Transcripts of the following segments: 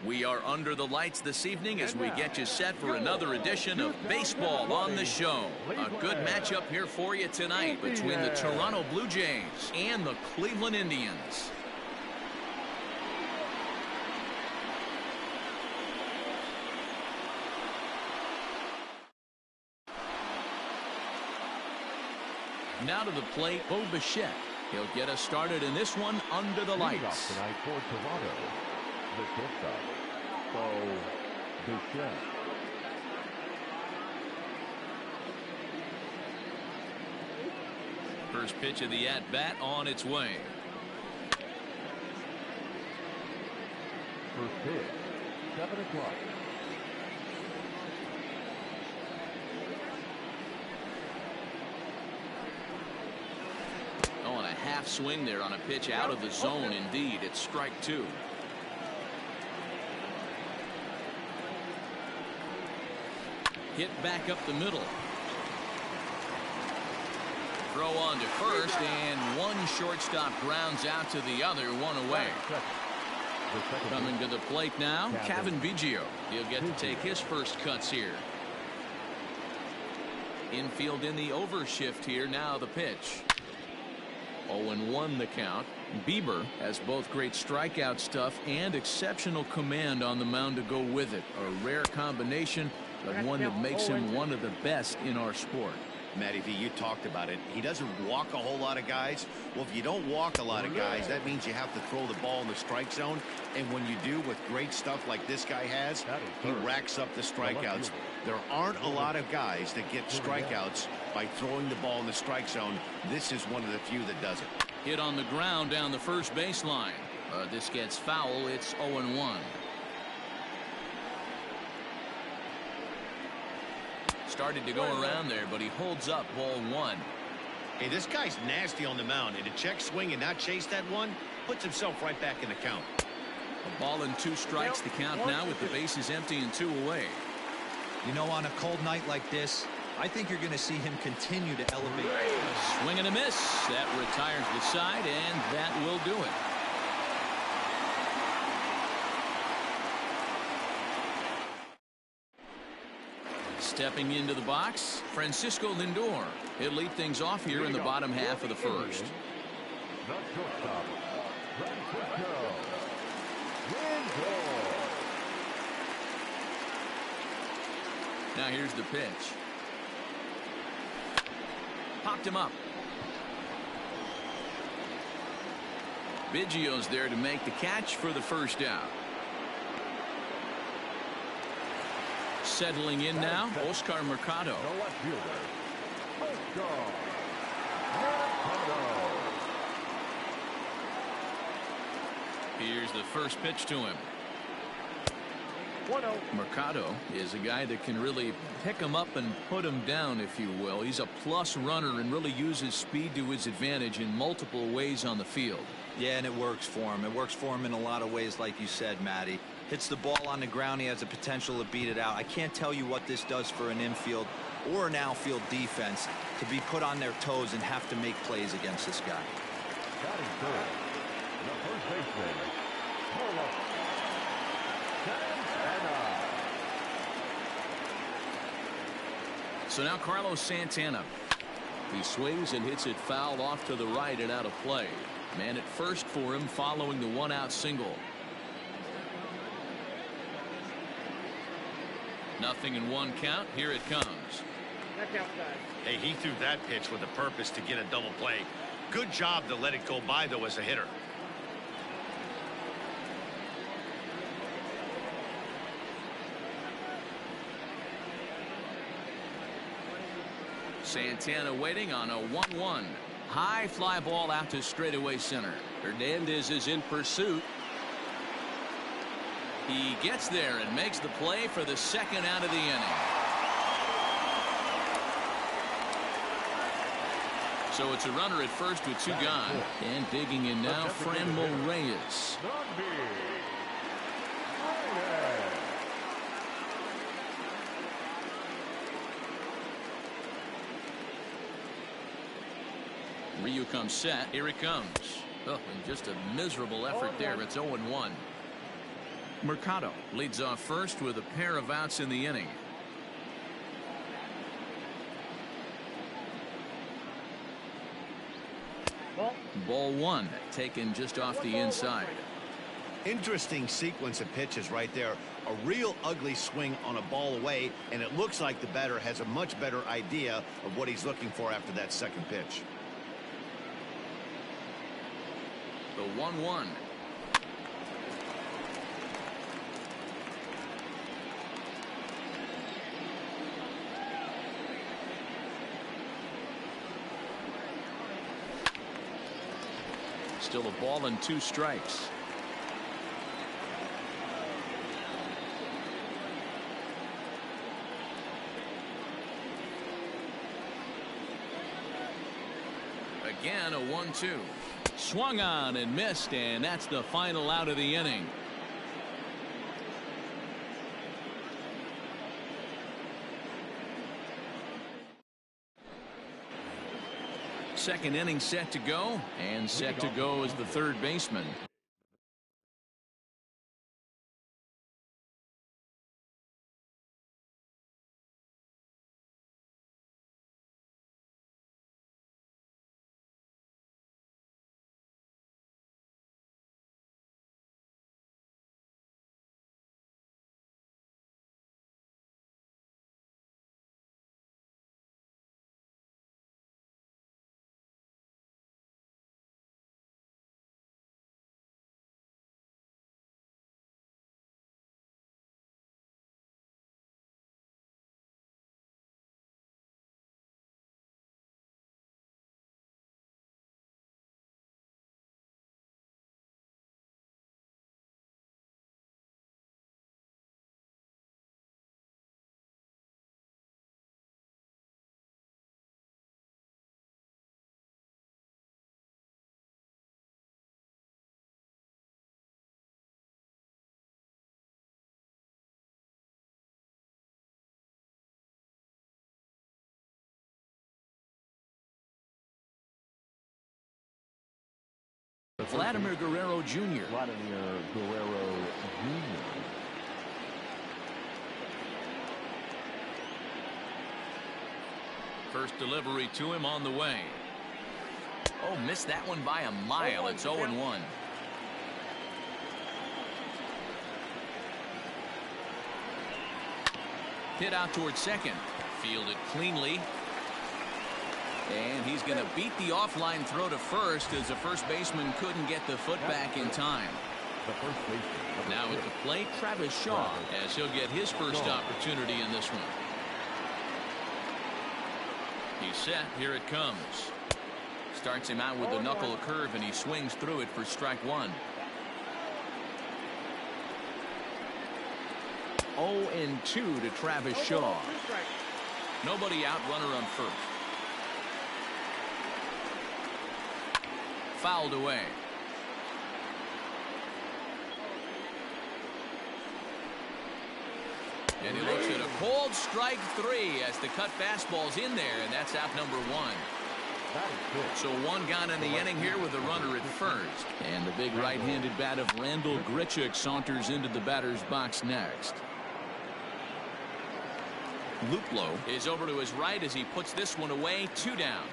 We are under the lights this evening as we get you set for another edition of Baseball on the Show. A good matchup here for you tonight between the Toronto Blue Jays and the Cleveland Indians. Now to the plate, Bo Bichette. He'll get us started in this one under the lights. Tonight for Toronto, the shortstop, Bo Bichette. First pitch of the at-bat on its way. First pitch, 7 o'clock. Oh, and a half swing there on a pitch out of the zone. Indeed, it's strike two. Hit back up the middle. Throw on to first, and one shortstop grounds out to the other, one away. Coming to the plate now, Kevin Biggio. He'll get to take his first cuts here. Infield in the overshift here. Now the pitch. 0-1 the count. Bieber has both great strikeout stuff and exceptional command on the mound to go with it. A rare combination, but one that makes him one of the best in our sport. Matty V, you talked about it. He doesn't walk a whole lot of guys. Well, if you don't walk a lot of guys, that means you have to throw the ball in the strike zone. And when you do, with great stuff like this guy has, he racks up the strikeouts. There aren't a lot of guys that get strikeouts by throwing the ball in the strike zone. This is one of the few that does it. Hit on the ground down the first baseline. This gets foul. It's 0-1. Started to go around there, but he holds up ball one. Hey, this guy's nasty on the mound, and to check swing and not chase that one puts himself right back in the count. A ball and 2 strikes to count now with the bases empty and 2 away. You know, on a cold night like this, I think you're going to see him continue to elevate. Swing and a miss. That retires the side, and that will do it. Stepping into the box, Francisco Lindor. He'll lead things off here in the bottom half of the first. The shortstop, Francisco Lindor. Now here's the pitch. Popped him up. Biggio's there to make the catch for the first out. Settling in now, Oscar Mercado. The left fielder, Oscar Mercado. Here's the first pitch to him. 1-0. Mercado is a guy that can really pick him up and put him down, if you will. He's a plus runner and really uses speed to his advantage in multiple ways on the field. Yeah, and it works for him. It works for him in a lot of ways, like you said, Matty. Hits the ball on the ground. He has the potential to beat it out. I can't tell you what this does for an infield or an outfield defense to be put on their toes and have to make plays against this guy. Batting third, the first baseman, Carlos Santana. So now Carlos Santana. He swings and hits it foul off to the right and out of play. Man at first for him following the 1-out single. 0-1 count. Here it comes. Hey, he threw that pitch with a purpose to get a double play. Good job to let it go by, though, as a hitter. Santana waiting on a 1-1. High fly ball out to straightaway center. Hernandez is in pursuit. He gets there and makes the play for the second out of the inning. So it's a runner at first with 2 gone. And digging in now, Franmil Reyes. Ryu comes set. Here he comes. Oh, and just a miserable effort there. It's 0-1. Mercado leads off first with a pair of outs in the inning. Ball one, taken just off the inside. Interesting sequence of pitches right there. A real ugly swing on a ball away, and it looks like the batter has a much better idea of what he's looking for after that second pitch. The 1-1. Still a ball and 2 strikes. Again, a 1-2. Swung on and missed, and that's the final out of the inning. Second inning set to go, and set to go is the third baseman. Vladimir Guerrero Jr. Vladimir Guerrero Jr. First delivery to him on the way. Oh, missed that one by a mile. It's 0-1. Hit out towards second. Fielded cleanly. And he's going to beat the offline throw to first as the first baseman couldn't get the foot back in time. The first baseman. Now at the plate, Travis Shaw, as he'll get his first opportunity in this one. He's set. Here it comes. Starts him out with a knuckle curve, and he swings through it for strike one. 0-2 to Travis Shaw. Nobody out, runner on first. Fouled away. And he looks at a cold strike 3 as the cut fastball's in there, and that's out number 1. So one gone in the inning here with a runner at first. And the big right-handed bat of Randall Grichuk saunters into the batter's box next. Luplow is over to his right as he puts this one away. 2 down.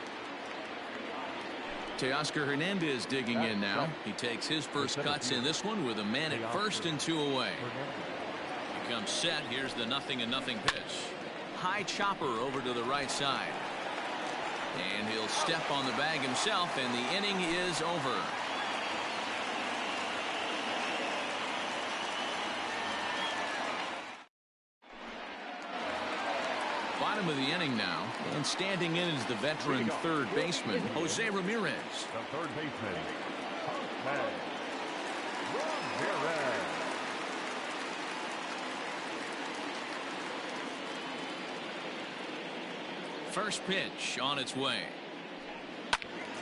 Teoscar Hernandez digging in now. He takes his first cuts in this one with a man at first and 2 away. He comes set. Here's the 0-0 pitch. High chopper over to the right side. And he'll step on the bag himself, and the inning is over. Bottom of the inning now, and standing in is the veteran third baseman, Jose Ramirez. The third baseman, Jose Ramirez. First pitch on its way.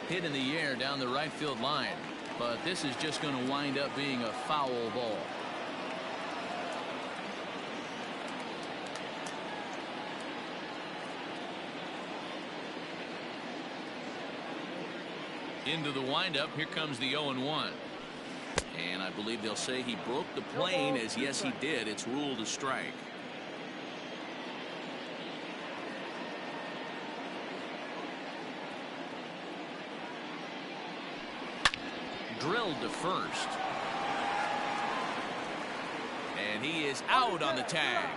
Hit in the air down the right field line, but this is just going to wind up being a foul ball. Into the windup. Here comes the 0-1. And I believe they'll say he broke the plane, as yes he did. It's ruled a strike. Drilled to first. And he is out on the tag.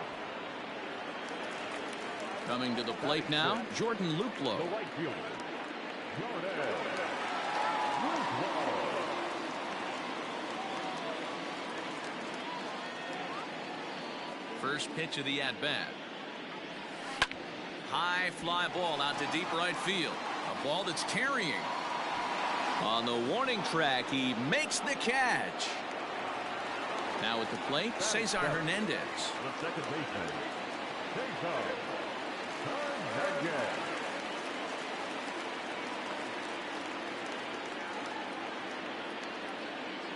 Coming to the plate now, Jordan Luplow. The right fielder, Jordan Luplow. First pitch of the at-bat. High fly ball out to deep right field. A ball that's carrying. On the warning track, he makes the catch. Now at the plate, Cesar Hernandez. The second baseman, Cesar Hernandez.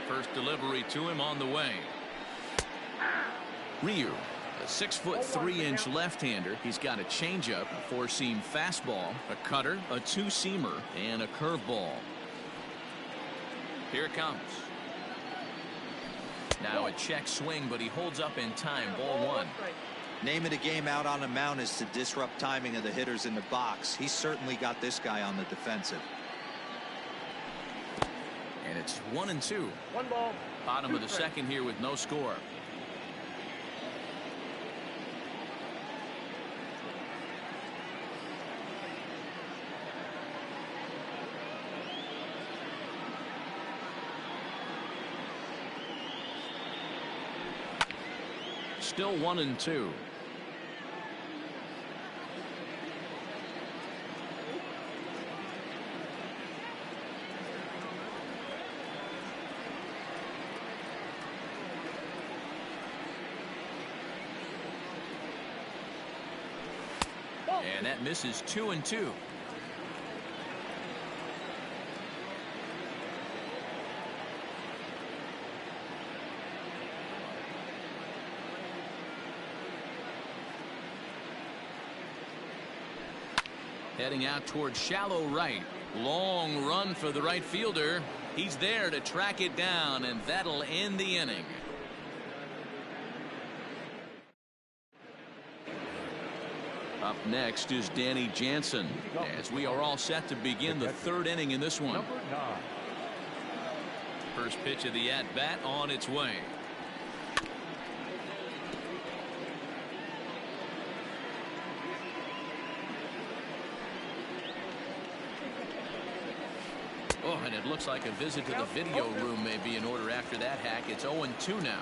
First delivery to him on the way. Ryu, a 6'3" left-hander. He's got a changeup, a four-seam fastball, a cutter, a two-seamer, and a curveball. Here it comes. Now a check swing, but he holds up in time. Ball one. Name of the game out on the mound is to disrupt timing of the hitters in the box. He's certainly got this guy on the defensive. And it's 1-2. 1 ball. Bottom of the second here with no score. Still 1-2. And that misses 2-2. Heading out towards shallow right. Long run for the right fielder. He's there to track it down, and that'll end the inning. Up next is Danny Jansen, as we are all set to begin the third inning in this one. Number 9. First pitch of the at-bat on its way. Oh, and it looks like a visit to the video room may be in order after that hack. It's 0-2 now.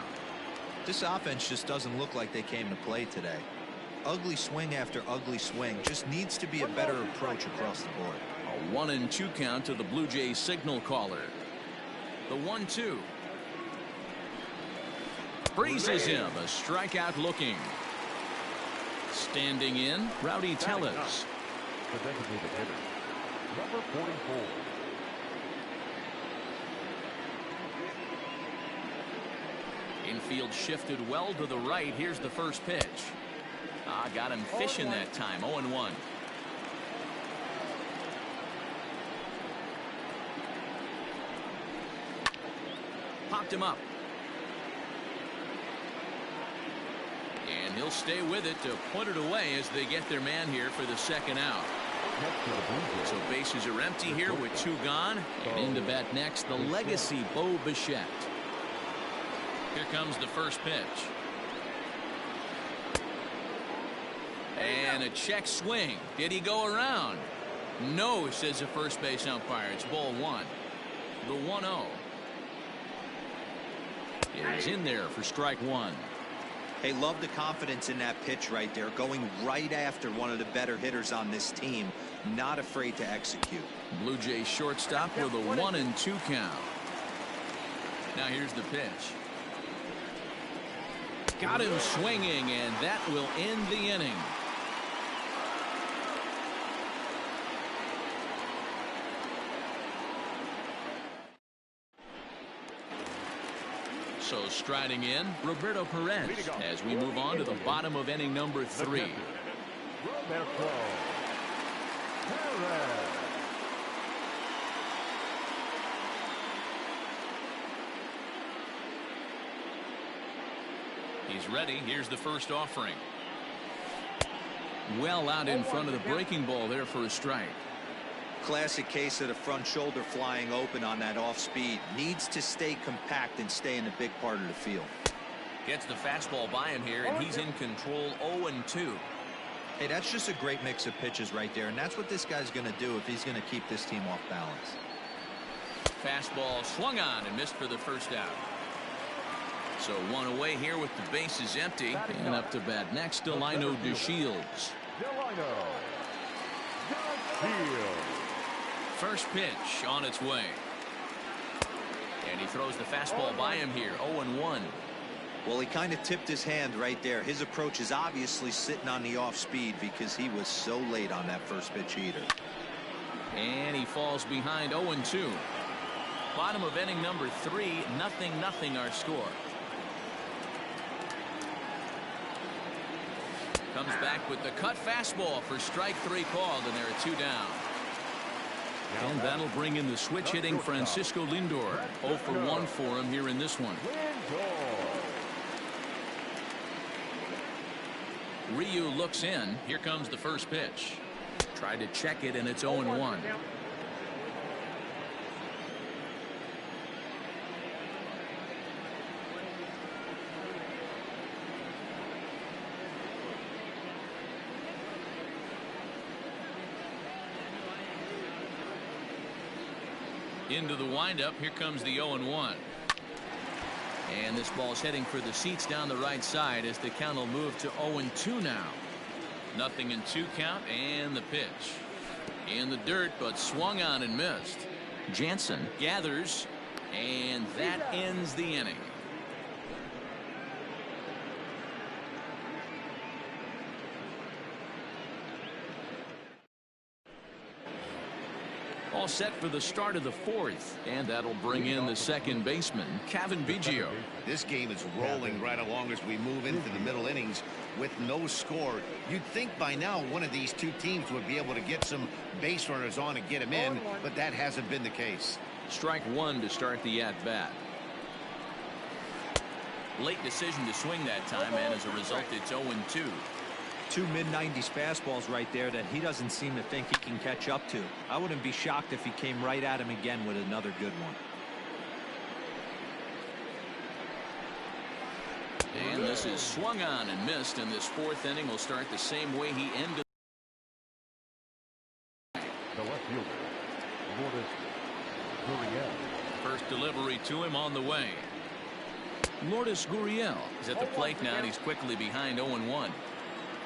This offense just doesn't look like they came to play today. Ugly swing after ugly swing. Just needs to be a better approach across the board. A 1-2 count to the Blue Jays signal caller. The 1-2. Freezes him. A strikeout looking. Standing in, Rowdy Tellez. The designated hitter, number 44. Infield shifted well to the right. Here's the first pitch. Got him fishing that time. 0-1. Popped him up. And he'll stay with it to put it away as they get their man here for the second out. So bases are empty here with 2 gone. And in to bat next, the legacy Bo Bichette. Here comes the first pitch. And a check swing. Did he go around? No, says the first base umpire. It's ball 1. The 1-0. It is in there for strike 1. Hey, love the confidence in that pitch right there. Going right after one of the better hitters on this team. Not afraid to execute. Blue Jays shortstop with a 1-2 count. Now here's the pitch. Got him swinging, and that will end the inning. So striding in, Roberto Perez, as we move on to the bottom of inning number 3. Roberto Perez. He's ready. Here's the first offering. Well out in front of the breaking ball there for a strike. Classic case of the front shoulder flying open on that off speed. Needs to stay compact and stay in the big part of the field. Gets the fastball by him here, and he's in control. 0-2. Hey, that's just a great mix of pitches right there, and that's what this guy's going to do if he's going to keep this team off balance. Fastball swung on and missed for the first out. So one away here with the bases empty. And up to bat next, Delino DeShields. First pitch on its way. And he throws the fastball by him here. 0-1. Well, he kind of tipped his hand right there. His approach is obviously sitting on the off speed because he was so late on that first pitch heater. And he falls behind. 0-2. Bottom of inning number 3. 0-0 our score. Comes back with the cut fastball for strike 3 called, and there are 2 down. And that'll bring in the switch hitting Francisco Lindor. 0 for 1 for him here in this one. Ryu looks in. Here comes the first pitch. Tried to check it, and it's 0-1. Into the windup. Here comes the 0-1. And this ball's heading for the seats down the right side as the count will move to 0-2 now. 0-2 count, and the pitch. In the dirt, but swung on and missed. Jansen gathers, and that ends the inning. All set for the start of the 4th, and that'll bring in the second baseman, Cavan Biggio. This game is rolling right along as we move into the middle innings with no score. You'd think by now one of these two teams would be able to get some base runners on and get them in, but that hasn't been the case. Strike 1 to start the at-bat. Late decision to swing that time, and as a result, it's 0-2. 2 mid-90s fastballs right there that he doesn't seem to think he can catch up to. I wouldn't be shocked if he came right at him again with another good one. And this is swung on and missed, and this 4th inning will start the same way he ended. The left fielder, Lourdes Gurriel. First delivery to him on the way. Lourdes Gurriel is at the plate now, and he's quickly behind. 0-1.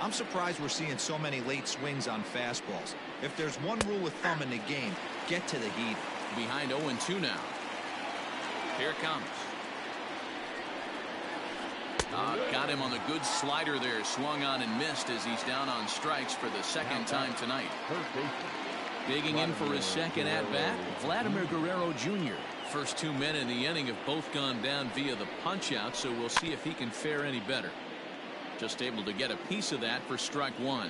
I'm surprised we're seeing so many late swings on fastballs. If there's one rule of thumb in the game, get to the heat. Behind 0-2 now. Here it comes. Got him on the good slider there. Swung on and missed as he's down on strikes for the second time tonight. Digging in for his second at-bat, Vladimir Guerrero Jr. First 2 men in the inning have both gone down via the punch-out, so we'll see if he can fare any better. Just able to get a piece of that for strike 1.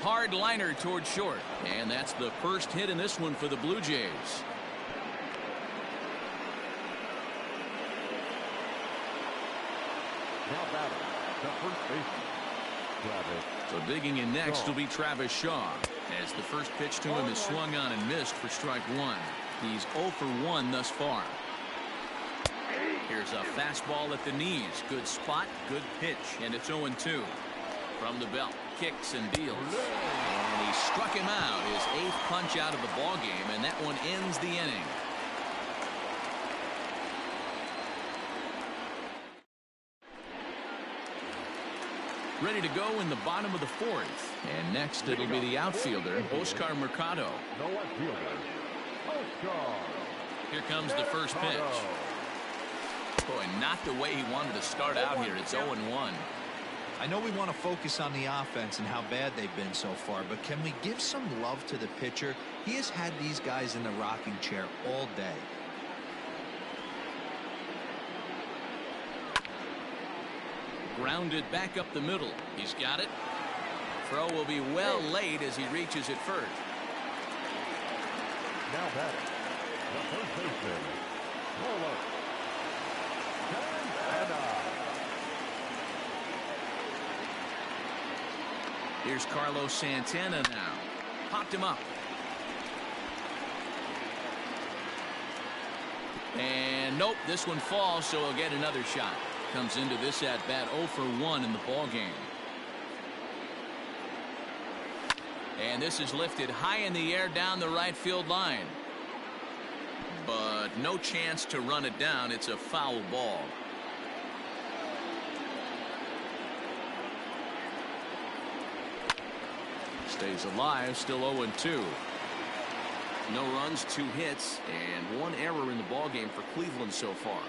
Hard liner toward short, and that's the first hit in this one for the Blue Jays. Now batting, the first baseman, Travis. So digging in next will be Travis Shaw, as the first pitch to him is swung on and missed for strike 1. He's 0 for 1 thus far. Here's a fastball at the knees. Good spot, good pitch, and it's 0-2. From the belt, kicks and deals. And he struck him out, his 8th punch out of the ball game, and that one ends the inning. Ready to go in the bottom of the 4th. And next it'll be the outfielder, Oscar Mercado. The left fielder, Oscar. Here comes the first pitch. Boy, not the way he wanted to start out here. It's 0-1. I know we want to focus on the offense and how bad they've been so far, but can we give some love to the pitcher? He has had these guys in the rocking chair all day. Grounded back up the middle. He's got it. Throw will be well late as he reaches it first. Now batting, the first baseman, Roller. Here's Carlos Santana now. Popped him up. And nope, this one falls, so he'll get another shot. Comes into this at bat 0 for 1 in the ball game. And this is lifted high in the air down the right field line. But no chance to run it down. It's a foul ball. Stays alive, still 0-2. No runs, 2 hits, and 1 error in the ballgame for Cleveland so far.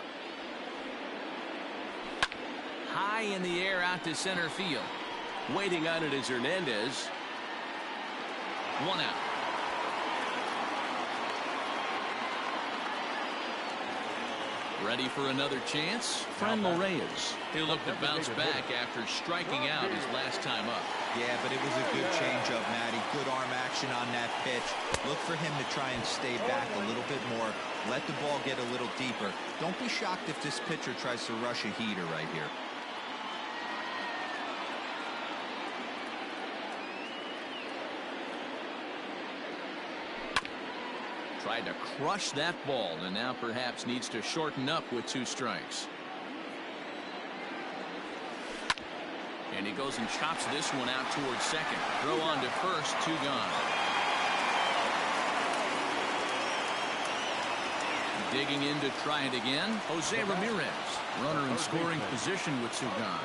High in the air out to center field. Waiting on it is Hernandez. 1 out. Ready for another chance? Franmil Reyes. He'll look to bounce back after striking out his last time up. Yeah, but it was a good changeup, Matty. Good arm action on that pitch. Look for him to try and stay back a little bit more. Let the ball get a little deeper. Don't be shocked if this pitcher tries to rush a heater right here. Tried to crush that ball and now perhaps needs to shorten up with 2 strikes. And he goes and chops this one out towards second. Throw on to first, 2 gone. Digging in to try it again, Jose Ramirez. Runner in scoring position with 2 gone.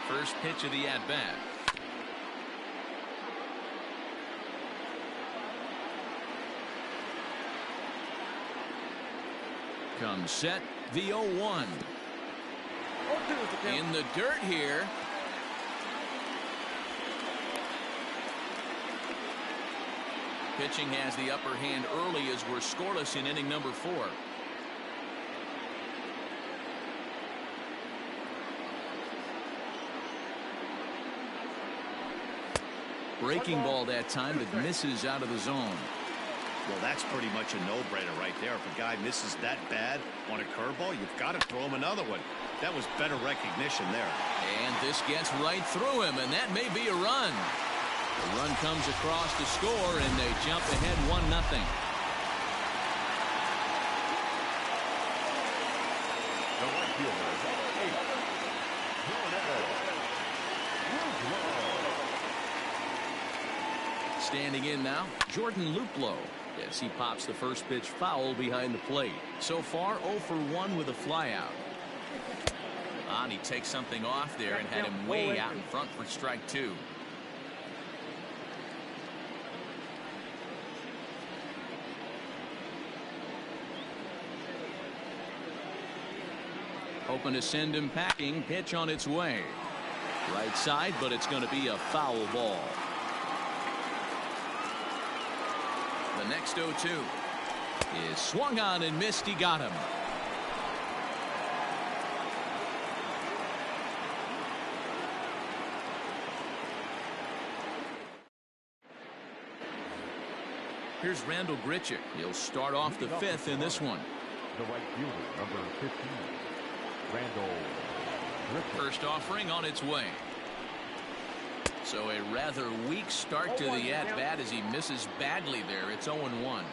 First pitch of the at-bat. Comes set, the 0-1. In the dirt here. Pitching has the upper hand early as we're scoreless in inning number 4. Breaking ball that time that misses out of the zone. Well, that's pretty much a no-brainer right there. If a guy misses that bad on a curveball, you've got to throw him another one. That was better recognition there. And this gets right through him, and that may be a run. The run comes across to score, and they jump ahead 1-0. Standing in now, Jordan Luplow, as he pops the first pitch foul behind the plate. So far 0 for 1 with a flyout. And he takes something off there and had him way out in front for strike 2. Hoping to send him packing. Pitch on its way. Right side, but it's going to be a foul ball. The next 0-2 is swung on and missed. He got him. Here's Randall Grichuk. He'll start off the 5th in this one. The right fielder, number 15, Randall Grichuk. First offering on its way. So a rather weak start to the at-bat as he misses badly there. It's 0-1.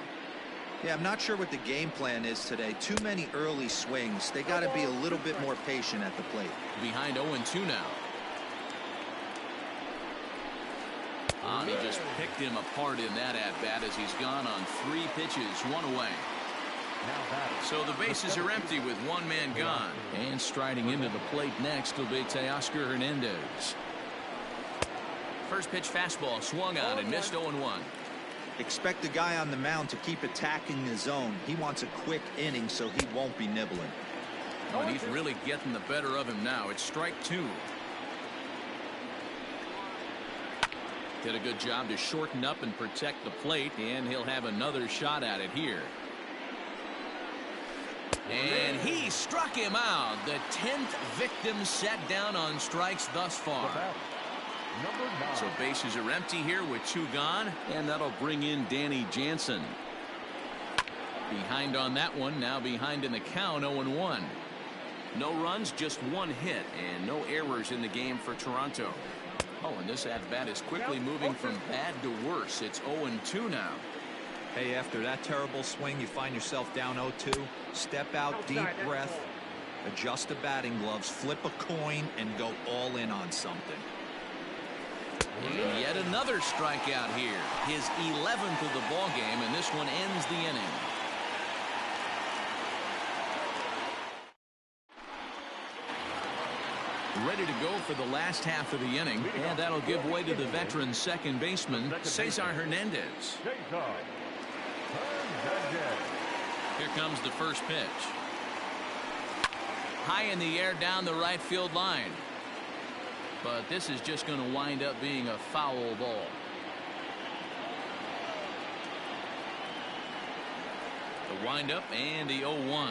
Yeah, I'm not sure what the game plan is today. Too many early swings. They got to be a little bit more patient at the plate. Behind 0-2 now. He just picked him apart in that at-bat as he's gone on 3 pitches, 1 away. So the bases are empty with 1 man gone. And striding into the plate next will be Teoscar Hernandez. First pitch fastball swung on and missed 0-1. Expect the guy on the mound to keep attacking the zone. He wants a quick inning so he won't be nibbling. And he's really getting the better of him now. It's strike 2. Did a good job to shorten up and protect the plate, and he'll have another shot at it here. And he struck him out. The 10th victim set down on strikes thus far. Number 9. So bases are empty here with 2 gone, and that'll bring in Danny Jansen. Behind on that one, now behind in the count, 0-1. No runs, just 1 hit, and no errors in the game for Toronto. Oh, and this at-bat is quickly moving from bad to worse. It's 0-2 now. Hey, after that terrible swing, you find yourself down 0-2. Step out, deep breath, adjust the batting gloves, flip a coin, and go all in on something. And yet another strikeout here. His 11th of the ball game, and this one ends the inning. Ready to go for the last half of the inning, and that'll give way to the veteran second baseman, Cesar Hernandez. Here comes the first pitch. High in the air down the right field line. But this is just going to wind up being a foul ball. The windup and the 0-1.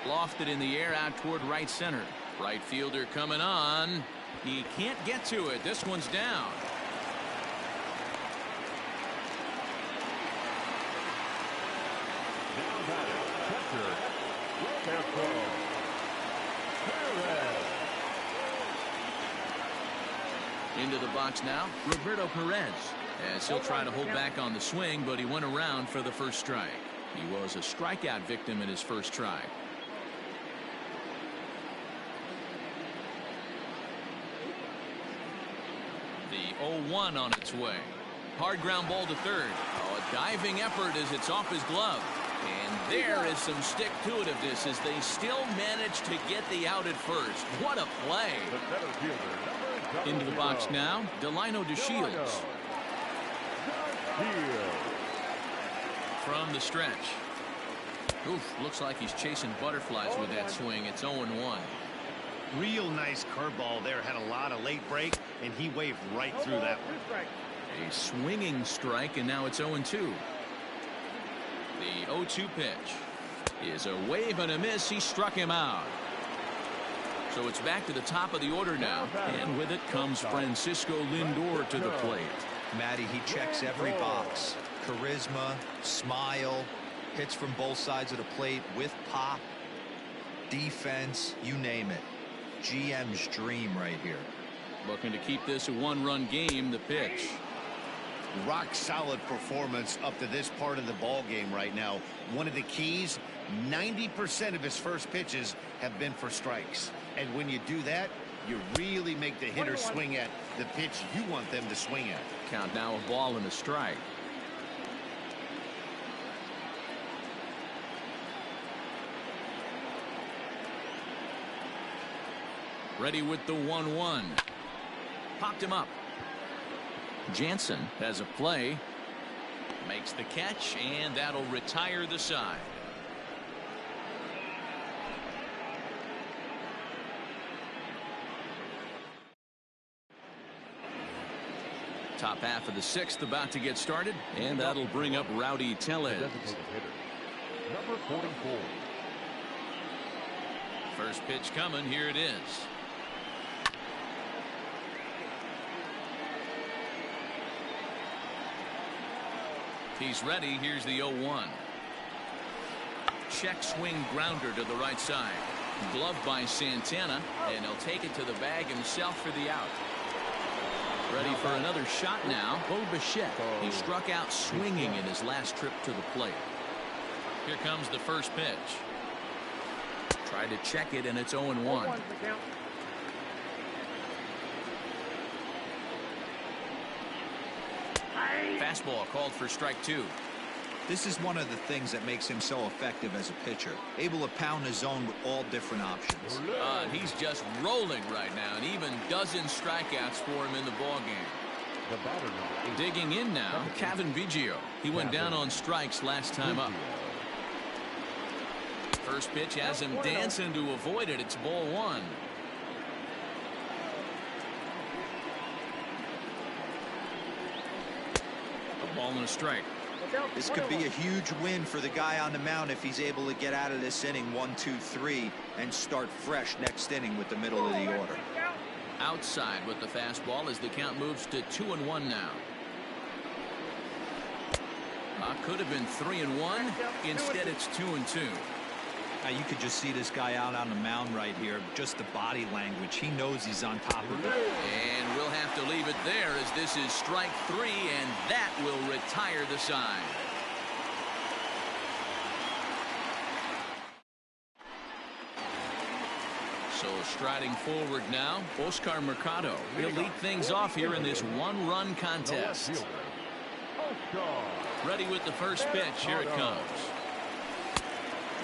Lofted in the air out toward right center. Right fielder coming on. He can't get to it. This one's down. Into the box now, Roberto Perez, as he'll try to hold back on the swing, but he went around for the first strike. He was a strikeout victim in his first try. The 0-1 on its way. Hard ground ball to third. Oh, a diving effort as it's off his glove. And there is some stick-to-itiveness as they still manage to get the out at first. What a play. Into the box now, Delino DeShields. From the stretch. Oof, looks like he's chasing butterflies with that swing. It's 0-1. Real nice curveball there. Had a lot of late break, and he waved right through that one. A swinging strike, and now it's 0-2. The 0-2 pitch is a wave and a miss. He struck him out. So it's back to the top of the order now, and with it comes Francisco Lindor to the plate. Matty, he checks every box. Charisma, smile, hits from both sides of the plate with pop, defense, you name it. GM's dream right here. Looking to keep this a 1-run game. The pitch. Rock solid performance up to this part of the ball game right now. One of the keys, 90% of his first pitches have been for strikes. And when you do that, you really make the hitter swing at the pitch you want them to swing at. Count now, a ball and a strike. Ready with the 1-1. Popped him up. Jansen has a play. Makes the catch, and that'll retire the side. Top half of the 6th about to get started, and that'll bring up Rowdy Tellez. Number 44. First pitch coming. Here it is. He's ready. Here's the 0-1. Check swing grounder to the right side. Gloved by Santana, and he'll take it to the bag himself for the out. Ready for another shot now. Bo Bichette. He struck out swinging in his last trip to the plate. Here comes the first pitch. Tried to check it, and it's 0-1. Fastball called for strike 2. This is one of the things that makes him so effective as a pitcher. Able to pound the zone with all different options. He's just rolling right now, and even dozen strikeouts for him in the ballgame. Digging in now, Kevin Biggio. He went down on strikes last time up. First pitch has him dancing to avoid it. It's ball 1. A ball and a strike. This could be a huge win for the guy on the mound if he's able to get out of this inning 1, 2, 3 and start fresh next inning with the middle of the order. Outside with the fastball as the count moves to 2-1 now. Could have been 3-1. Instead, it's 2-2. Now you could just see this guy out on the mound right here. Just the body language. He knows he's on top of it. And we'll have to leave it there as this is strike 3, and that will retire the side. So striding forward now, Oscar Mercado. He'll lead things off here in this one-run contest. Ready with the first pitch. Here it comes.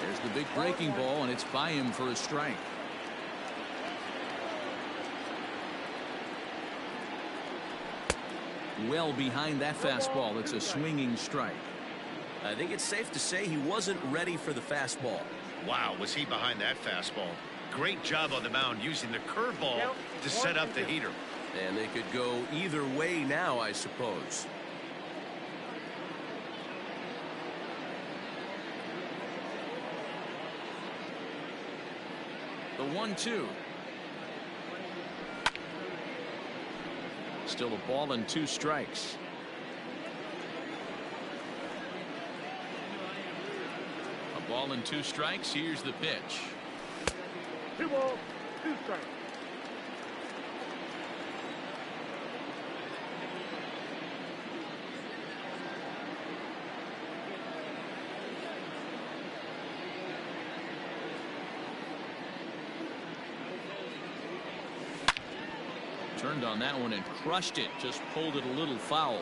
There's the big breaking ball, and it's by him for a strike. Well behind that fastball. It's a swinging strike. I think it's safe to say he wasn't ready for the fastball. Wow, was he behind that fastball. Great job on the mound using the curveball to set up the heater. And they could go either way now, I suppose. The 1-2. Still a ball and 2 strikes. A ball and 2 strikes. Here's the pitch. 2 balls, 2 strikes. Turned on that one and crushed it. Just pulled it a little foul.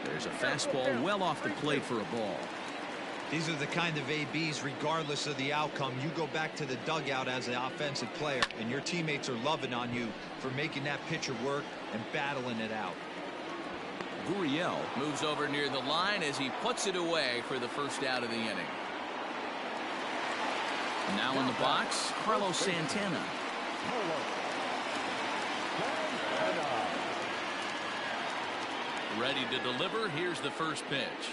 There's a fastball well off the plate for a ball. These are the kind of ABs, regardless of the outcome. You go back to the dugout as an offensive player, and your teammates are loving on you for making that pitcher work and battling it out. Gurriel moves over near the line as he puts it away for the first out of the inning. Now in the box, Carlos Santana. Ready to deliver. Here's the first pitch.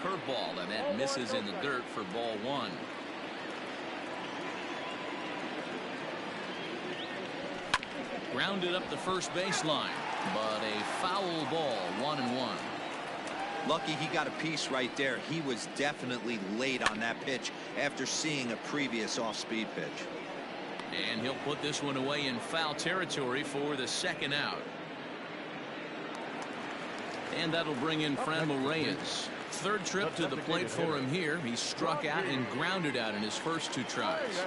Curveball, and that misses in the dirt for ball 1. Grounded up the first baseline, but a foul ball, 1-1. Lucky he got a piece right there. He was definitely late on that pitch after seeing a previous off-speed pitch. And he'll put this one away in foul territory for the second out. And that'll bring in Franmil Reyes. Third trip to the plate for him here. He struck out and grounded out in his first 2 tries.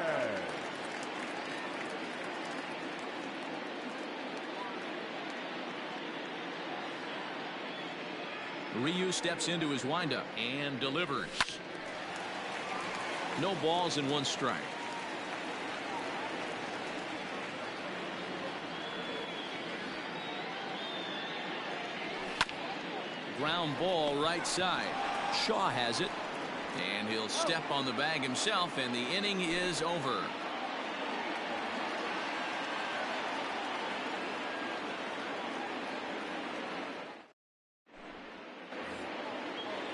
Ryu steps into his windup and delivers. No balls and 1 strike. Ground ball right side. Shaw has it, and he'll step on the bag himself, and the inning is over.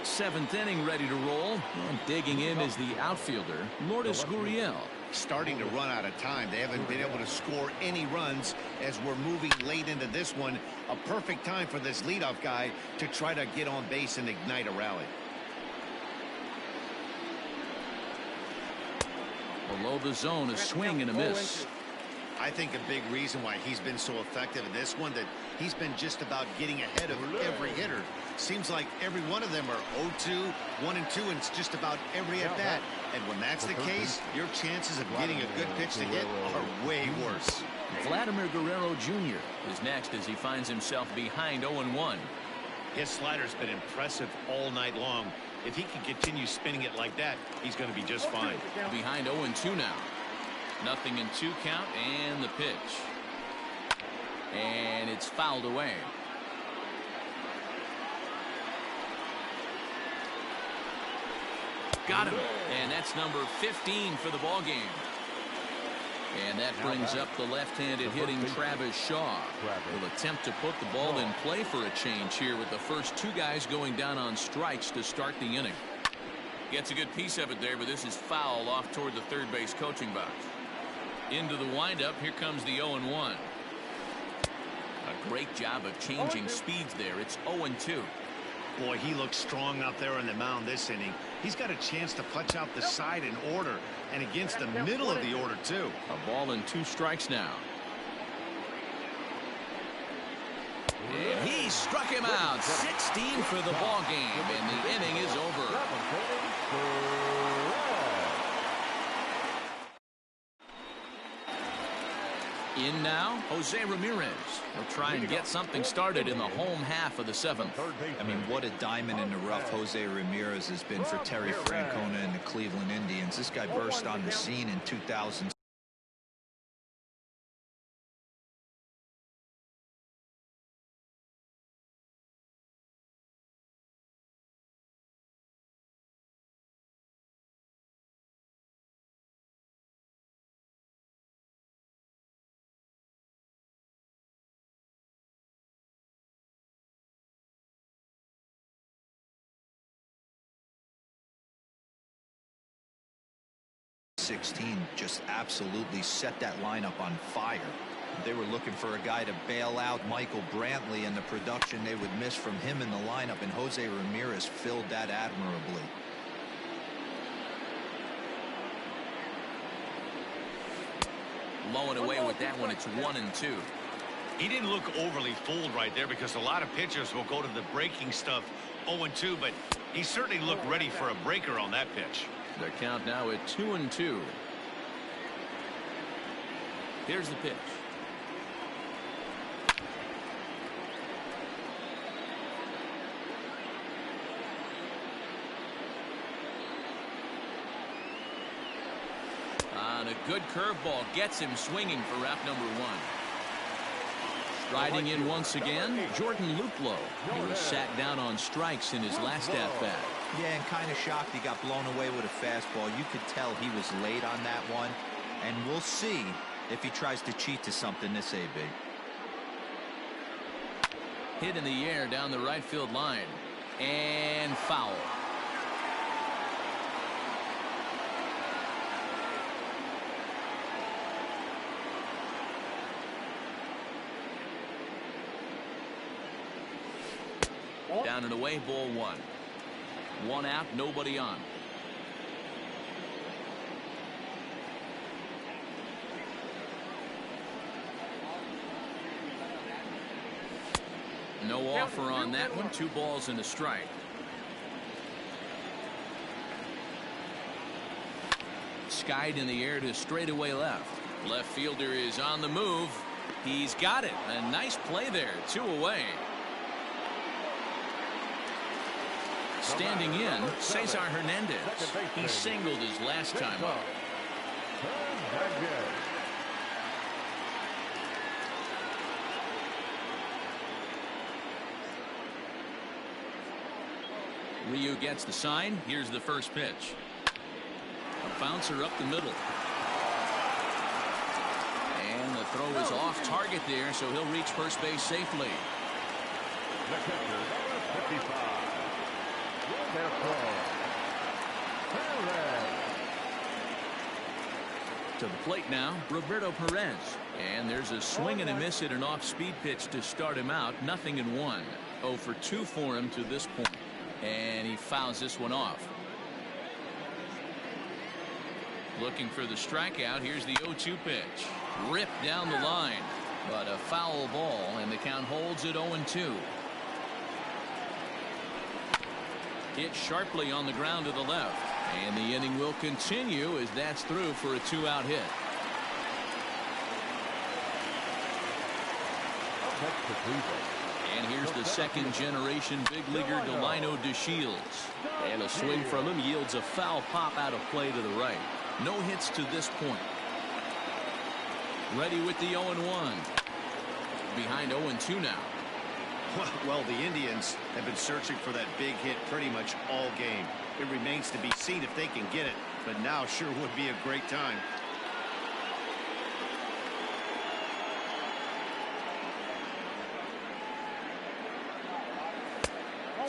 Seventh inning ready to roll, and digging in is the outfielder Lourdes Gurriel. Starting to run out of time. They haven't been able to score any runs as we're moving late into this one. A perfect time for this leadoff guy to try to get on base and ignite a rally. Below the zone, a swing and a miss. I think a big reason why he's been so effective in this one, that he's been just about getting ahead of every hitter. Seems like every one of them are 0-2, 1-2, and it's just about every at bat. And when that's the case, your chances of getting a good pitch to hit are way worse. Vladimir Guerrero Jr. is next as he finds himself behind 0-1. His slider's been impressive all night long. If he can continue spinning it like that, he's going to be just fine. Behind 0-2 now. 0-2 count, and the pitch. And it's fouled away. Got him. And that's number 15 for the ball game. And that brings up the left-handed hitting Travis Shaw. Will attempt to put the ball in play for a change here with the first 2 guys going down on strikes to start the inning. Gets a good piece of it there, but this is foul off toward the third base coaching box. Into the windup. Here comes the 0-1. A great job of changing speeds there. It's 0-2. Boy, he looks strong out there on the mound this inning. He's got a chance to punch out the side in order, and against the middle of the order, too. A ball and 2 strikes now. And he struck him out. 16 for the ball game, and the inning is over. In now, Jose Ramirez will try and get something started in the home half of the 7th. I mean, what a diamond in the rough Jose Ramirez has been for Terry Francona and the Cleveland Indians. This guy burst on the scene in 2000. Just absolutely set that lineup on fire. They were looking for a guy to bail out Michael Brantley and the production they would miss from him in the lineup, and Jose Ramirez filled that admirably. Low and away with that one. It's 1-2. He didn't look overly fooled right there, because a lot of pitchers will go to the breaking stuff 0-2, but he certainly looked ready for a breaker on that pitch. The count now at 2-2. Here's the pitch. On a good curveball gets him swinging for wrap number 1. Striding in once again, Jordan Luplow. He was sat down on strikes in his last at-bat. Yeah, and kind of shocked he got blown away with a fastball. You could tell he was late on that one, and we'll see if he tries to cheat to something this AB. Hit in the air down the right field line, and foul. Down and away, ball 1. 1 out, nobody on. No offer on that one. 2 balls and a strike. Skied in the air to straightaway left. Left fielder is on the move. He's got it. A nice play there. 2 away. Standing in, Cesar Hernandez. He singled his last time up. Ryu gets the sign. Here's the first pitch. A bouncer up the middle. And the throw is off target there, so he'll reach first base safely. To the plate now, Roberto Perez. And there's a swing and a miss at an off-speed pitch to start him out. 0-1. 0 for 2 for him to this point. And he fouls this one off. Looking for the strikeout. Here's the 0-2 pitch. Ripped down the line. But a foul ball, and the count holds at 0-2. Hit sharply on the ground to the left. And the inning will continue as that's through for a 2-out hit. And here's the second generation big leaguer Delino DeShields. And a swing from him yields a foul pop out of play to the right. No hits to this point. Ready with the 0-1. Behind 0-2 now. Well, the Indians have been searching for that big hit pretty much all game. It remains to be seen if they can get it, but now sure would be a great time.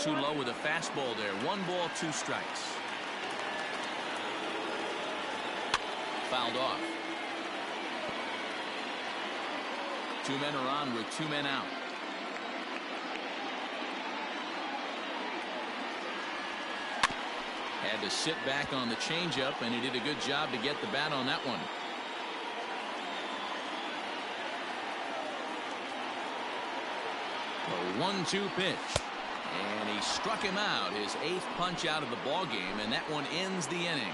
Too low with a fastball there. 1 ball, 2 strikes. fouled off. 2 men are on with 2 men out. Had to sit back on the changeup, and he did a good job to get the bat on that one. A 1-2 pitch. And he struck him out, his 8th punch out of the ball game, and that one ends the inning.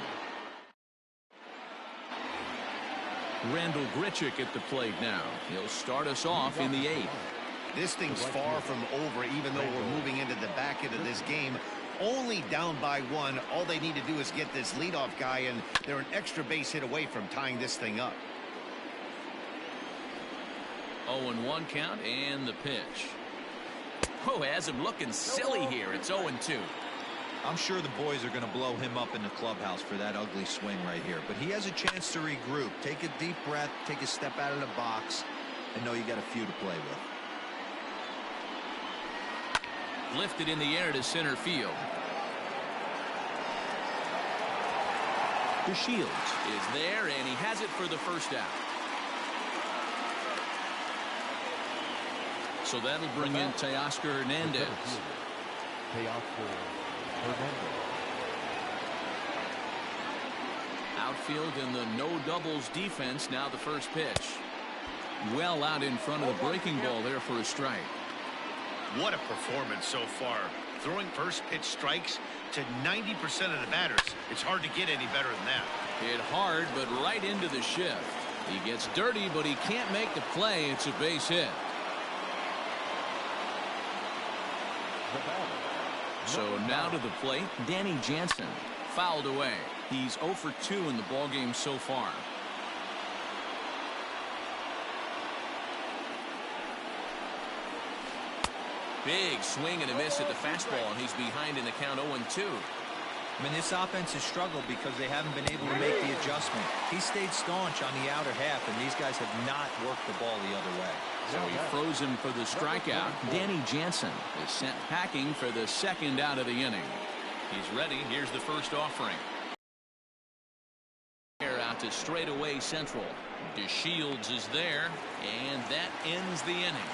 Randall Grichuk at the plate now. He'll start us off in the 8th. This thing's far from over, even though we're moving into the back end of this game. Only down by 1. All they need to do is get this leadoff guy, and they're an extra base hit away from tying this thing up. 0-1 count, and the pitch. Oh, has him looking silly here. It's 0-2. I'm sure the boys are going to blow him up in the clubhouse for that ugly swing right here. But he has a chance to regroup. Take a deep breath, take a step out of the box, and know you got a few to play with. Lifted in the air to center field. DeShields is there, and he has it for the first out. So that'll bring in Teoscar Hernandez. Outfield in the no doubles defense. Now the first pitch. Well out in front of the breaking ball there for a strike. What a performance so far. Throwing first pitch strikes to 90% of the batters. It's hard to get any better than that. Hit hard, but right into the shift. He gets dirty, but he can't make the play. It's a base hit. So now to the plate, Danny Jansen. Fouled away. He's 0 for 2 in the ballgame so far. Big swing and a miss at the fastball, and he's behind in the count 0-2. I mean, this offense has struggled because they haven't been able to make the adjustment. He stayed staunch on the outer half, and these guys have not worked the ball the other way. So he froze him for the strikeout. Danny Jansen is sent packing for the second out of the inning. He's ready. Here's the first offering. Out to straightaway central. DeShields is there, and that ends the inning.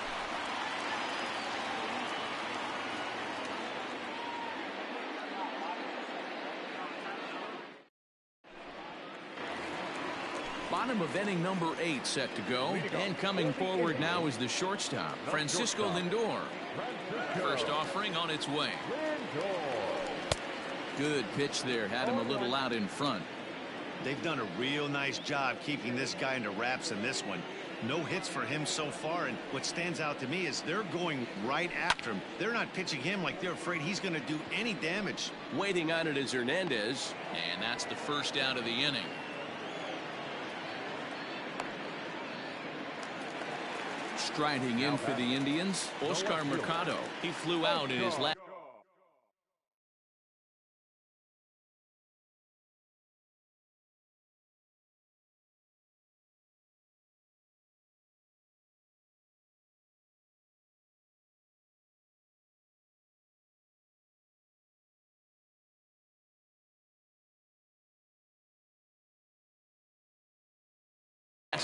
Bottom of inning number 8 set to go, and coming forward now is the shortstop, Francisco Lindor. First offering on its way. Good pitch there, had him a little out in front. They've done a real nice job keeping this guy into wraps in this one. No hits for him so far, and what stands out to me is they're going right after him. They're not pitching him like they're afraid he's going to do any damage. Waiting on it is Hernandez, and that's the first out of the inning. Striding in for the Indians, Oscar Mercado. He flew out in his last.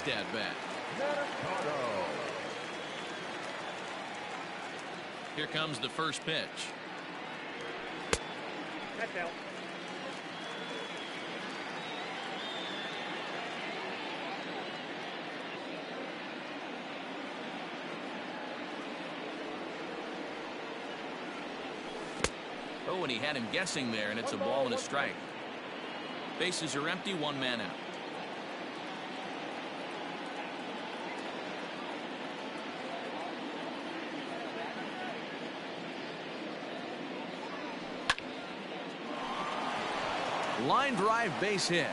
At bat. Here comes the first pitch. Oh, and he had him guessing there, and it's a ball and a strike. Bases are empty, 1 man out. Line drive base hit.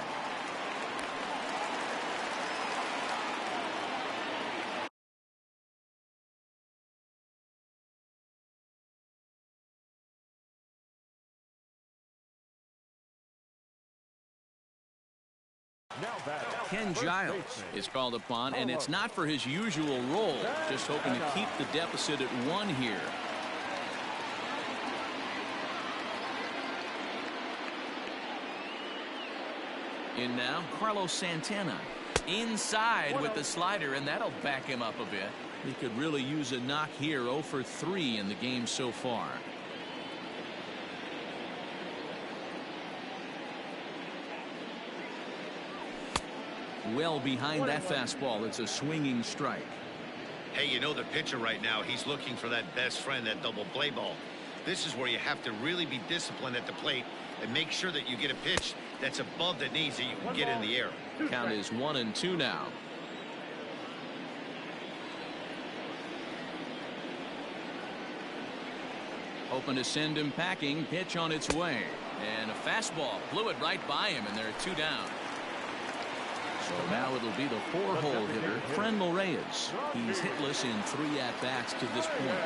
Ken Giles is called upon, and it's not for his usual role. Just hoping to keep the deficit at 1 here. In now, Carlos Santana. Inside with the slider, and that'll back him up a bit. He could really use a knock here. 0 for 3 in the game so far. Well behind that fastball. It's a swinging strike. Hey, you know the pitcher right now, he's looking for that best friend, that double play ball. This is where you have to really be disciplined at the plate and make sure that you get a pitch that's above the knees that you can get in the air. Count is 1-2 now. Hoping to send him packing. Pitch on its way. And a fastball blew it right by him, and there are 2 down. So now it'll be the 4-hole hitter, Franmil Reyes. He's hitless in 3 at-bats to this point.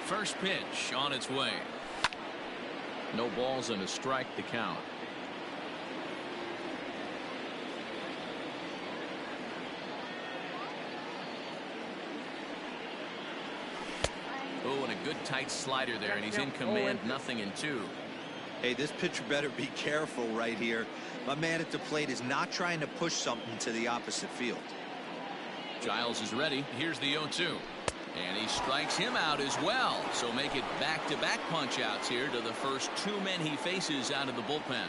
First pitch on its way. No balls and a strike to count. Oh, and a good tight slider there, and he's in command. 0-2. Hey, this pitcher better be careful right here. My man at the plate is not trying to push something to the opposite field. Giles is ready. Here's the 0-2. And he strikes him out as well. So make it back-to-back punch-outs here to the first 2 men he faces out of the bullpen.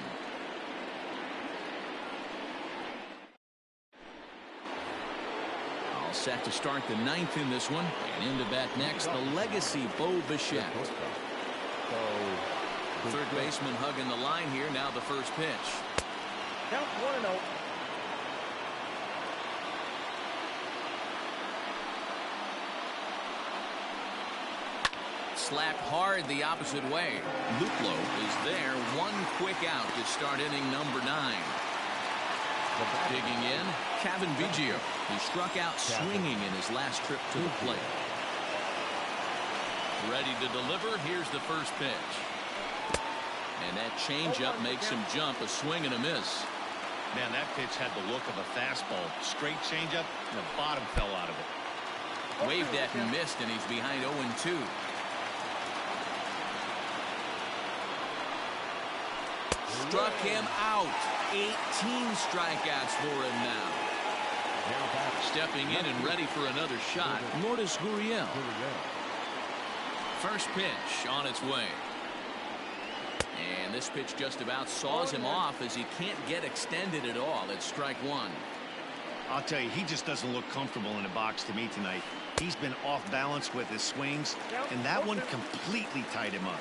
All set to start the 9th in this one. And into bat next, the legacy Bo Bichette. Third baseman hugging the line here. Now the first pitch. Count 1-0. Slapped hard the opposite way. Luplo is there. 1 quick out to start inning number 9. Digging in, Kevin Biggio. He struck out swinging in his last trip to the plate. Ready to deliver. Here's the first pitch. And that changeup makes him jump. A swing and a miss. Man, that pitch had the look of a fastball. Straight changeup, and the bottom fell out of it. Waved at and missed, and he's behind 0-2. Struck him out. 18 strikeouts for him now. Stepping in and ready for another shot, Lourdes Gurriel. First pitch on its way. And this pitch just about saws him off as he can't get extended at all. It's strike 1. I'll tell you, he just doesn't look comfortable in the box to me tonight. He's been off balance with his swings, and that one completely tied him up.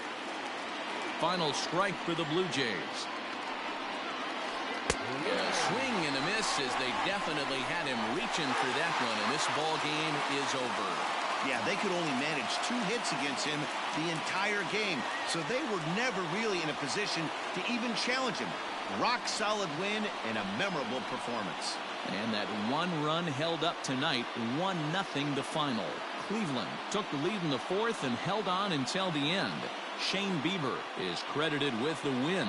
Final strike for the Blue Jays. And a swing and a miss as they definitely had him reaching for that one, and this ball game is over. Yeah, they could only manage 2 hits against him the entire game, so they were never really in a position to even challenge him. Rock solid win and a memorable performance. And that 1 run held up tonight. 1-0 the final. Cleveland took the lead in the 4th and held on until the end. Shane Bieber is credited with the win.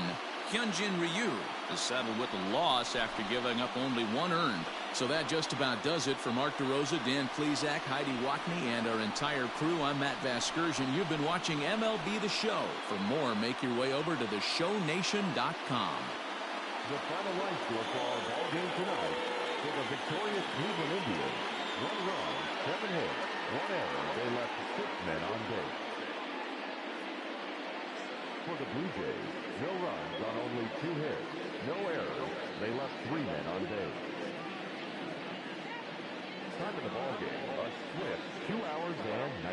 Hyunjin Ryu is settled with the loss after giving up only 1 earned. So that just about does it for Mark DeRosa, Dan Plesac, Heidi Watney, and our entire crew. I'm Matt Vasgersian. You've been watching MLB The Show. For more, make your way over to theshownation.com. The final line score for our ball game tonight for the victorious Cleveland Indians. 1 run, 7 hits, 1 error. They left 6 men on base. For the Blue Jays, no runs on only 2 hits, no errors. They left 3 men on base. Time of the ball game, a swift 2 hours and